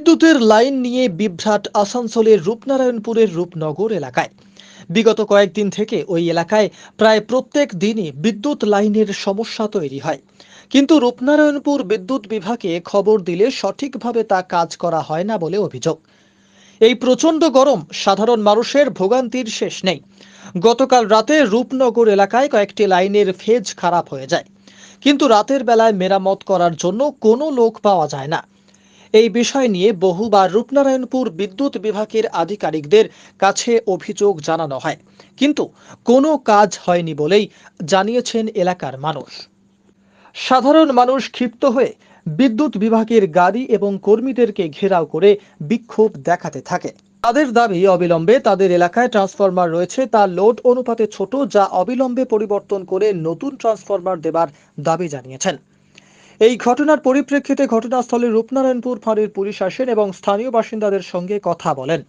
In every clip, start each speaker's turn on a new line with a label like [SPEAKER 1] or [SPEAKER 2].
[SPEAKER 1] বিদ্যুতের লাইন নিয়ে বিভ্রাট আসানসোলের রূপনারায়ণপুরের রূপনগর এলাকায়। বিগত কয়েকদিন থেকে ওই এলাকায় প্রায় প্রত্যেক দিনই বিদ্যুৎ লাইনের সমস্যা তৈরি হয়, কিন্তু রূপনারায়ণপুর বিদ্যুৎ বিভাগে খবর দিলে সঠিকভাবে তা কাজ করা হয় না বলে অভিযোগ। এই প্রচণ্ড গরম সাধারণ মানুষের ভোগান্তির শেষ নেই। গতকাল রাতে রূপনগর এলাকায় কয়েকটি লাইনের ফেজ খারাপ হয়ে যায়, কিন্তু রাতের বেলায় মেরামত করার জন্য কোনো লোক পাওয়া যায় না। এই বিষয় নিয়ে বহুবার রূপনারায়ণপুর বিদ্যুৎ বিভাগের আধিকারিকদের কাছে অভিযোগ জানানো হয়, কিন্তু কোনো কাজ হয়নি বলেই জানিয়েছেন এলাকার মানুষ। সাধারণ মানুষ ক্ষিপ্ত হয়ে বিদ্যুৎ বিভাগের গাড়ি এবং কর্মীদেরকে ঘেরাও করে বিক্ষোভ দেখাতে থাকে। তাদের দাবি, অবিলম্বে তাদের এলাকায় ট্রান্সফরমার রয়েছে, তা লোড অনুপাতে ছোট, যা অবিলম্বে পরিবর্তন করে নতুন ট্রান্সফরমার দেবার দাবি জানিয়েছেন। এই ঘটনার পরিপ্রেক্ষিতে ঘটনাস্থলে রূপনারায়ণপুর ফাঁড়ির পুলিশ আসেন এবং স্থানীয় বাসিন্দাদের সঙ্গে কথা বলেন।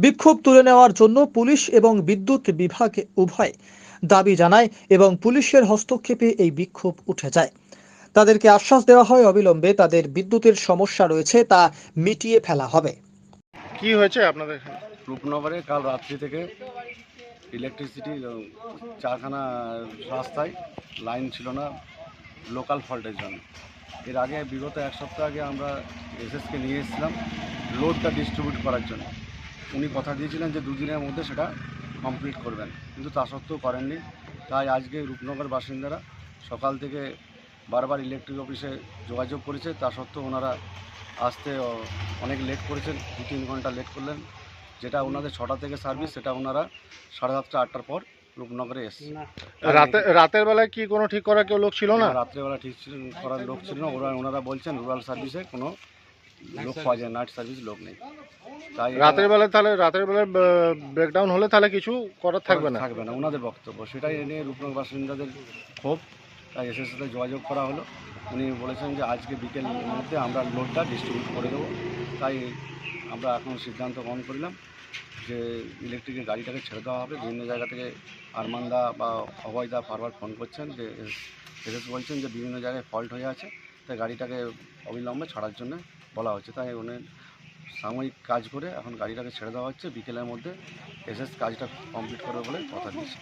[SPEAKER 1] বিক্ষোভ তুলে নেওয়ার জন্য পুলিশ এবং বিদ্যুৎ বিভাগ উভয় দাবি জানায় এবং পুলিশের হস্তক্ষেপে এই বিক্ষোভ উঠে যায়। তাদেরকে আশ্বাস দেওয়া হয়, অবিলম্বে তাদের বিদ্যুতের সমস্যা রয়েছে তা মিটিয়ে ফেলা হবে।
[SPEAKER 2] কি হয়েছে আপনাদের এখানে?
[SPEAKER 3] রূপনগরে কাল রাত্রি থেকে ইলেকট্রিসিটি চারখানা রাস্তায় লাইন ছিল না লোকাল ফল্টের জন্য। এর আগে বিগত এক সপ্তাহ আগে আমরা এসএসকে নিয়ে এসেছিলাম লোডটা ডিস্ট্রিবিউট করার জন্য। উনি কথা দিয়েছিলেন যে দুদিনের মধ্যে সেটা কমপ্লিট করবেন, কিন্তু তা সত্ত্বেও করেননি। তাই আজকে রূপনগর বাসিন্দারা সকাল থেকে বারবার ইলেকট্রিক অফিসে যোগাযোগ করেছে, তা সত্ত্বেও ওনারা আসতে অনেক লেট করেছেন, 2-3 ঘন্টা লেট করলেন। যেটা ওনাদের 6টা থেকে সার্ভিস, সেটা ওনারা 7:30 8টার পর রূপনগরে এসছে।
[SPEAKER 2] রাতের বেলায় কি কোনো ঠিক করার কেউ লোক ছিল না?
[SPEAKER 3] রাত্রেবেলা ঠিক করার লোক ছিল না। ওনারা বলছেন রুরাল সার্ভিসে কোনো লোক পাওয়া যায়, নাইট সার্ভিস লোক নেই। তাই
[SPEAKER 2] রাতের বেলায় ব্রেকডাউন হলে তাহলে কিছু করার থাকবে না
[SPEAKER 3] ওনাদের বক্তব্য। সেটাই নিয়ে রূপনগর বাসিন্দাদের ক্ষোভ। তাই এসএর সাথে যোগাযোগ করা হলো। উনি বলেছেন যে আজকে বিকেলের মধ্যে আমরা লোডটা ডিস্ট্রিবিউট করে দেবো। তাই আমরা এখন সিদ্ধান্ত গ্রহণ করলাম যে ইলেকট্রিকের গাড়িটাকে ছেড়ে দেওয়া হবে। বিভিন্ন জায়গা থেকে আরমানদা বা অভয়দা বারবার ফোন করছেন যে এসএস বলছেন যে বিভিন্ন জায়গায় ফল্ট হয়ে আছে, তাই গাড়িটাকে অবিলম্বে ছাড়ার জন্য বলা হচ্ছে। তাই উনি সাময়িক কাজ করে এখন গাড়িটাকে ছেড়ে দেওয়া হচ্ছে। বিকেলের মধ্যে এসএস কাজটা কমপ্লিট করবে বলে কথা দিয়েছে।